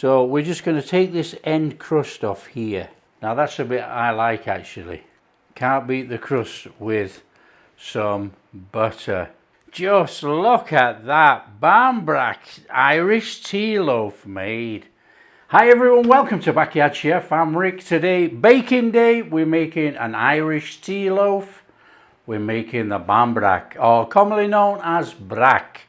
So we're just going to take this end crust off here. Now that's a bit I like actually. Can't beat the crust with some butter. Just look at that Barmbrack Irish tea loaf made. Hi everyone, welcome to Backyard Chef. I'm Rick. Today, baking day, we're making an Irish tea loaf. We're making the Barmbrack, or commonly known as Brack.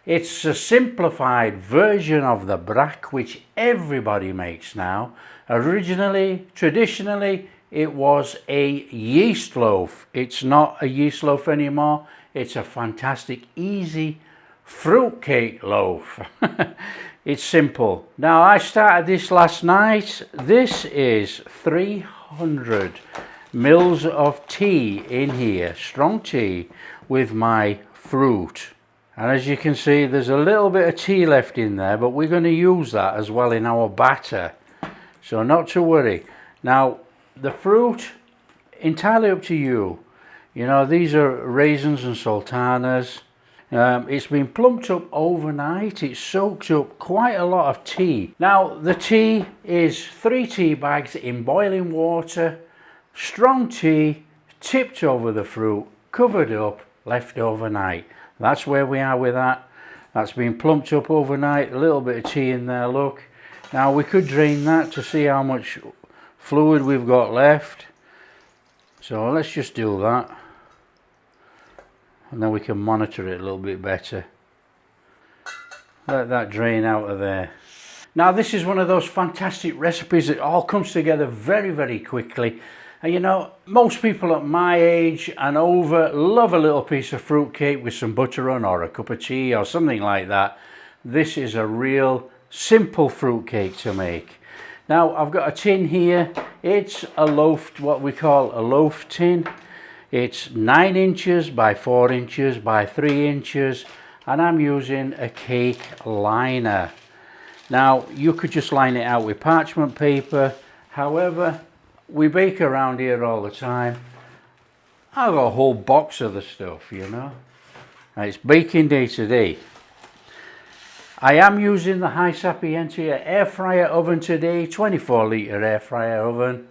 It's a simplified version of the Brack which everybody makes now. Originally, traditionally, it was a yeast loaf. It's not a yeast loaf anymore. It's a fantastic, easy fruitcake loaf. It's simple. Now, I started this last night. This is 300 mils of tea in here, strong tea, with my fruit. And as you can see, there's a little bit of tea left in there, but we're going to use that as well in our batter. So not to worry. Now, the fruit, entirely up to you. You know, these are raisins and sultanas. It's been plumped up overnight. It's soaked up quite a lot of tea. Now, the tea is 3 tea bags in boiling water, strong tea, tipped over the fruit, covered up, left overnight. That's where we are with that. That's been plumped up overnight, a little bit of tea in there, look. Now we could drain that to see how much fluid we've got left. So let's just do that. And then we can monitor it a little bit better. Let that drain out of there. Now this is one of those fantastic recipes that all comes together very, very quickly. And you know, most people at my age and over love a little piece of fruit cake with some butter on, or a cup of tea or something like that. This is a real simple fruit cake to make. Now I've got a tin here. It's a loaf, what we call a loaf tin. It's 9 inches by 4 inches by 3 inches, and I'm using a cake liner. Now you could just line it out with parchment paper. However, we bake around here all the time. I've got a whole box of the stuff, you know. And it's baking day today. I am using the High Sapientia air fryer oven today, 24-litre air fryer oven.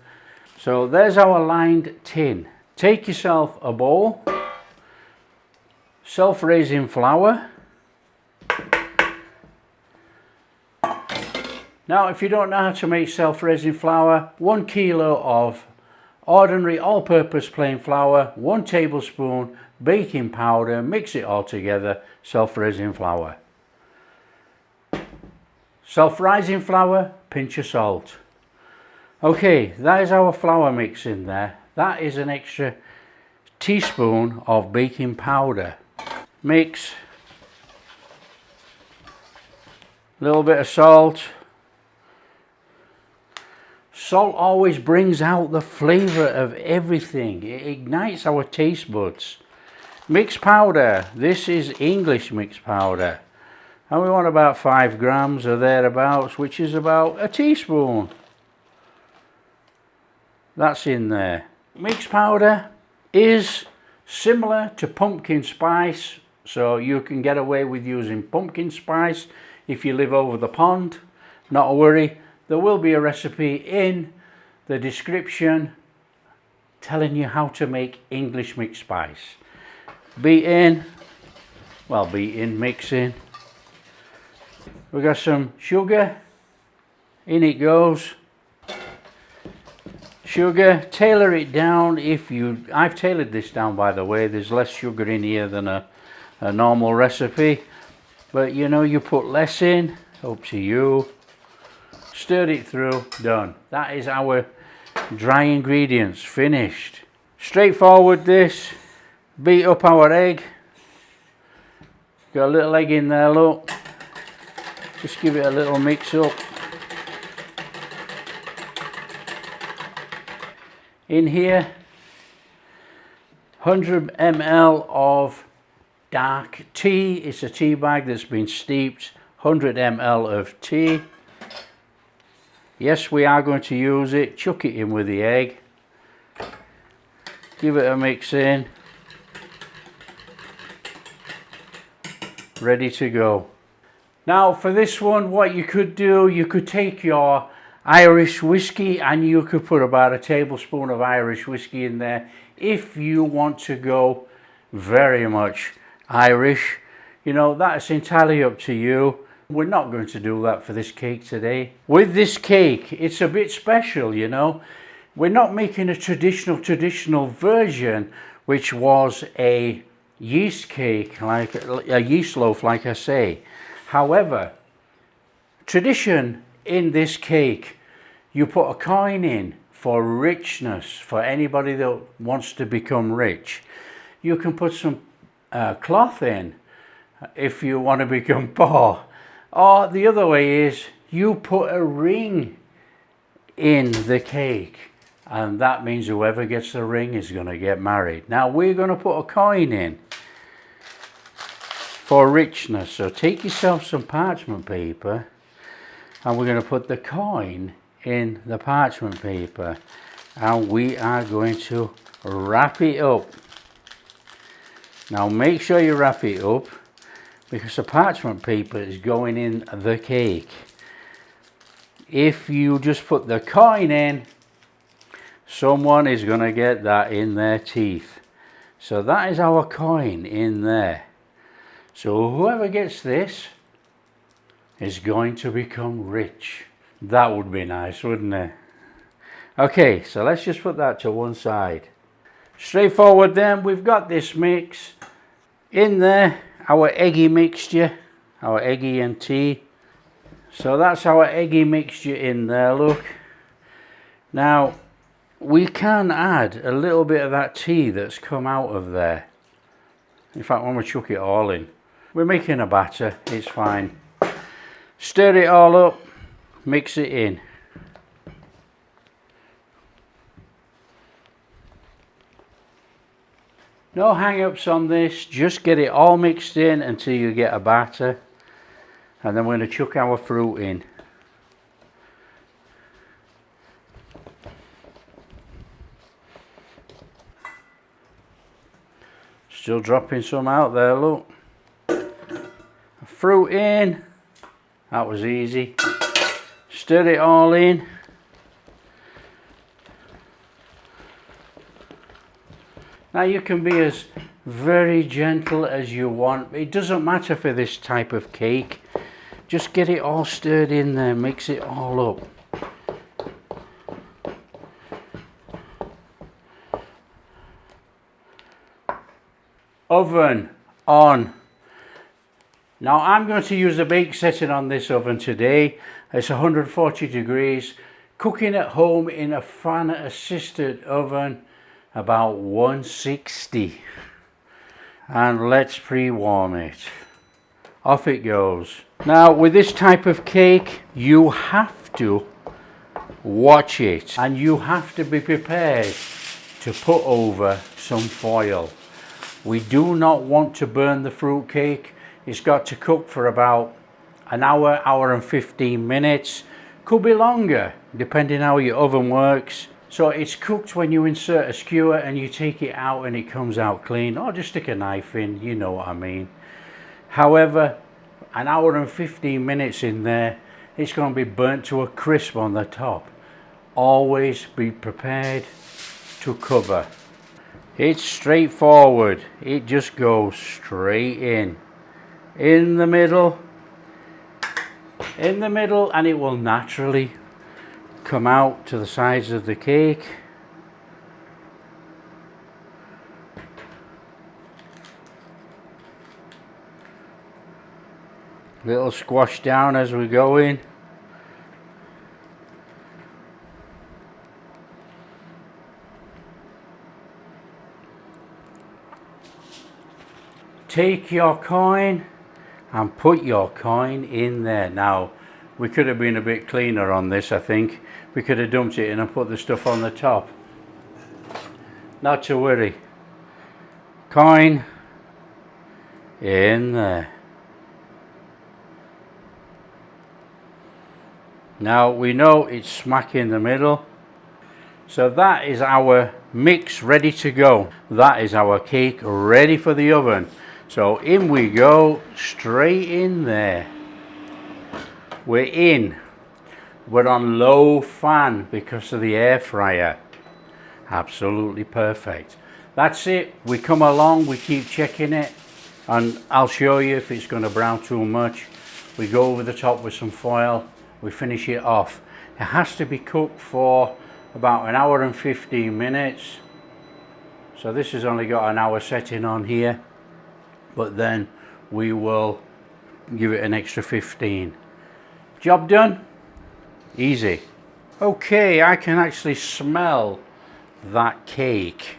So there's our lined tin. Take yourself a bowl, self-raising flour. Now, if you don't know how to make self-raising flour, 1 kilo of ordinary all-purpose plain flour, 1 tablespoon baking powder, mix it all together, self-raising flour. Self-rising flour, pinch of salt. Okay, that is our flour mix in there. That is an extra teaspoon of baking powder. Mix. A little bit of salt. Salt always brings out the flavour of everything. It ignites our taste buds. Mixed powder. This is English mixed powder. And we want about 5 grams or thereabouts, which is about a teaspoon. That's in there. Mixed powder is similar to pumpkin spice, so you can get away with using pumpkin spice if you live over the pond. Not a worry. There will be a recipe in the description telling you how to make English mixed spice. Mixing. We got some sugar. In it goes. Sugar, tailor it down if you... I've tailored this down, by the way. There's less sugar in here than a normal recipe. But you know, you put less in, up to you. Stir it through, done. That is our dry ingredients finished. Straightforward this. Beat up our egg. Got a little egg in there, look. Just give it a little mix up. In here, 100 ml of dark tea. It's a tea bag that's been steeped. 100 ml of tea. Yes, we are going to use it. Chuck it in with the egg. Give it a mix in. Ready to go. Now for this one, what you could do, you could take your Irish whiskey and you could put about a tablespoon of Irish whiskey in there if you want to go very much Irish. You know, that's entirely up to you. We're not going to do that for this cake today. With this cake, it's a bit special, you know. We're not making a traditional version, which was a yeast cake, like a yeast loaf, like I say. However, tradition in this cake, you put a coin in for richness, for anybody that wants to become rich. You can put some cloth in if you want to become poor. Or the other way is you put a ring in the cake, and that means whoever gets the ring is going to get married. Now we're going to put a coin in for richness. So take yourself some parchment paper and we're going to put the coin in the parchment paper and we are going to wrap it up. Now make sure you wrap it up, because the parchment paper is going in the cake. If you just put the coin in, someone is going to get that in their teeth. So that is our coin in there. So whoever gets this is going to become rich. That would be nice, wouldn't it? Okay, so let's just put that to one side. Straightforward then, we've got this mix in there. Our eggy mixture, our eggy and tea. So that's our eggy mixture in there, look. Now we can add a little bit of that tea that's come out of there. In fact, when we chuck it all in, we're making a batter, it's fine. Stir it all up, mix it in. No hang-ups on this, just get it all mixed in until you get a batter, and then we're going to chuck our fruit in. Still dropping some out there, look. Fruit in, that was easy. Stir it all in. Now you can be as very gentle as you want. It doesn't matter for this type of cake. Just get it all stirred in there, mix it all up. Oven on. Now I'm going to use the bake setting on this oven today. It's 140 degrees. Cooking at home in a fan assisted oven, about 160. And let's pre-warm it. Off it goes. Now with this type of cake, you have to watch it and you have to be prepared to put over some foil. We do not want to burn the fruit cake. It's got to cook for about an hour, hour and 15 minutes. Could be longer, depending how your oven works. So it's cooked when you insert a skewer and you take it out and it comes out clean, or just stick a knife in, you know what I mean. However, an hour and 15 minutes in there, it's going to be burnt to a crisp on the top. Always be prepared to cover. It's straightforward. It just goes straight in the middle, and it will naturally come out to the sides of the cake. Little squash down as we go in. Take your coin and put your coin in there. Now we could have been a bit cleaner on this, I think. We could have dumped it in and put the stuff on the top. Not to worry. Coin in there. Now we know it's smack in the middle. So that is our mix ready to go. That is our cake ready for the oven. So in we go, straight in there. We're on low fan because of the air fryer. Absolutely perfect. That's it. We come along, we keep checking it, and I'll show you if it's going to brown too much. We go over the top with some foil, we finish it off. It has to be cooked for about 1 hour and 15 minutes. So this has only got an hour setting on here, but then we will give it an extra 15. Job done? Easy. Okay, I can actually smell that cake.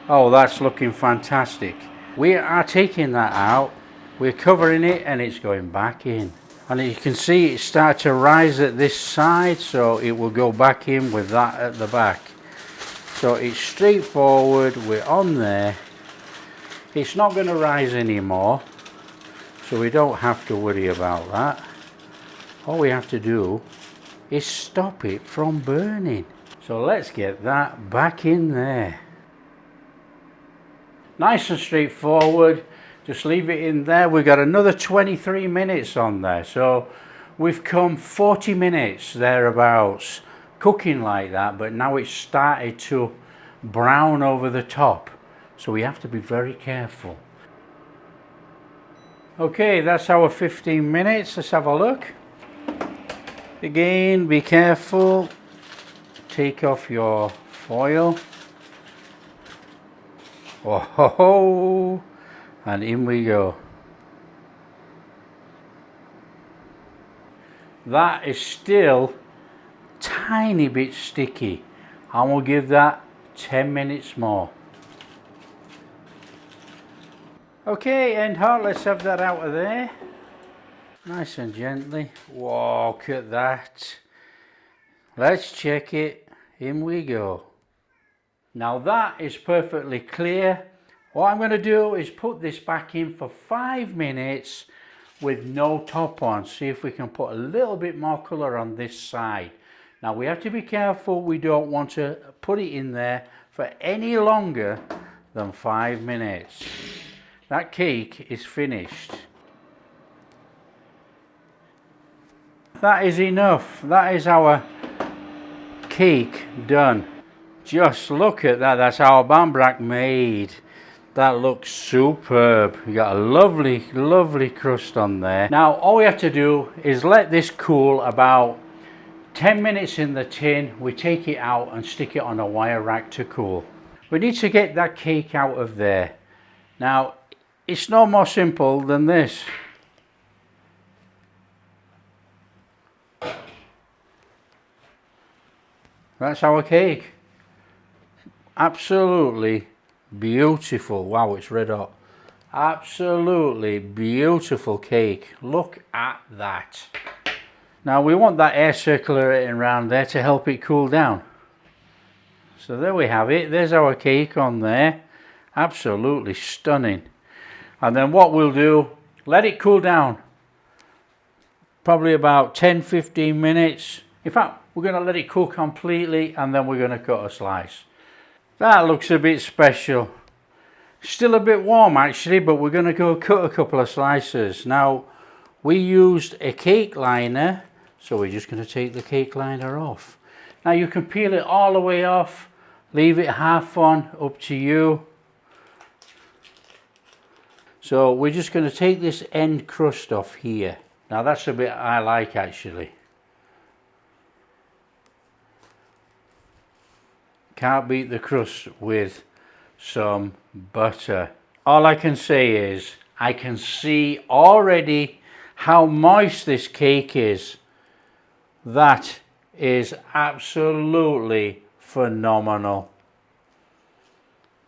Oh, that's looking fantastic. We are taking that out, we're covering it, and it's going back in. And you can see it start to rise at this side, so it will go back in with that at the back. So it's straightforward, we're on there. It's not going to rise anymore, so we don't have to worry about that. All we have to do is stop it from burning. So let's get that back in there. Nice and straightforward, just leave it in there. We've got another 23 minutes on there, so we've come 40 minutes thereabouts cooking like that, but now it's started to brown over the top, so we have to be very careful. Okay, that's our 15 minutes. Let's have a look. Again, be careful, take off your foil. Oh, and in we go. That is still tiny bit sticky, and we'll give that 10 minutes more. Okay, end hot, let's have that out of there. Nice and gently. Whoa, look at that. Let's check it. In we go. Now that is perfectly clear. What I'm going to do is put this back in for 5 minutes with no top on. See if we can put a little bit more colour on this side. Now we have to be careful, we don't want to put it in there for any longer than 5 minutes. That cake is finished. That is enough. That is our cake done. Just look at that. That's our barmbrack made. That looks superb. You got a lovely, lovely crust on there. Now all we have to do is let this cool about 10 minutes in the tin. We take it out and stick it on a wire rack to cool. We need to get that cake out of there. Now it's no more simple than this. That's our cake. Absolutely beautiful. Wow, it's red hot. Absolutely beautiful cake. Look at that. Now we want that air circulating around there to help it cool down. So there we have it. There's our cake on there. Absolutely stunning. And then what we'll do, let it cool down. Probably about 10-15 minutes. In fact, we're going to let it cool completely, and then we're going to cut a slice. That looks a bit special. Still a bit warm actually, but we're going to go cut a couple of slices. Now we used a cake liner, so we're just going to take the cake liner off. Now you can peel it all the way off, leave it half on, up to you. So we're just going to take this end crust off here. Now that's a bit I like actually. Can't beat the crust with some butter. All I can say is I can see already how moist this cake is. That is absolutely phenomenal.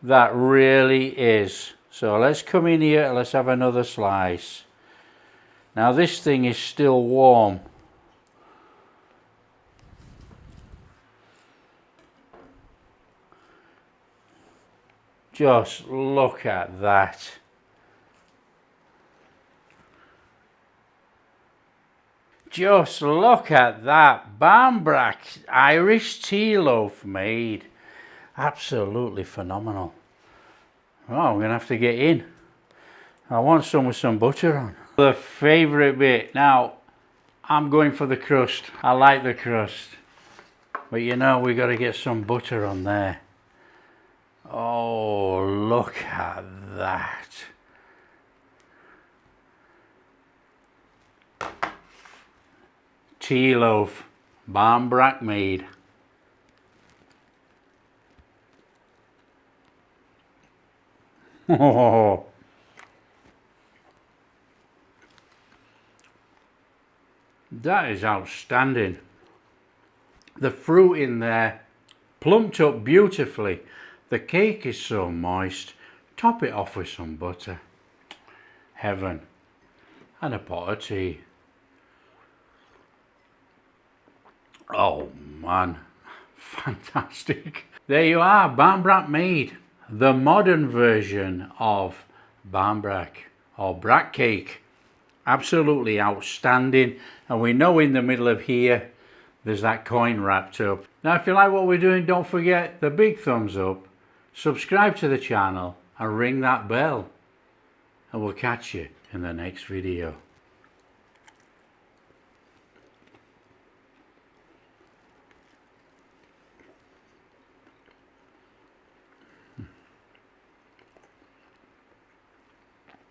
That really is. So let's come in here and let's have another slice. Now this thing is still warm. Just look at that. Just look at that Barmbrack Irish tea loaf made. Absolutely phenomenal. Oh, I'm going to have to get in. I want some with some butter on. The favourite bit. Now, I'm going for the crust. I like the crust. But you know, we got to get some butter on there. Oh, look at that. Tea loaf, Barmbrack made. Oh, that is outstanding. The fruit in there plumped up beautifully. The cake is so moist. Top it off with some butter. Heaven. And a pot of tea. Oh man, fantastic. There you are, Barmbrack made. The modern version of Barmbrack or Brack cake. Absolutely outstanding. And we know in the middle of here there's that coin wrapped up. Now if you like what we're doing, don't forget the big thumbs up, subscribe to the channel and ring that bell. And we'll catch you in the next video.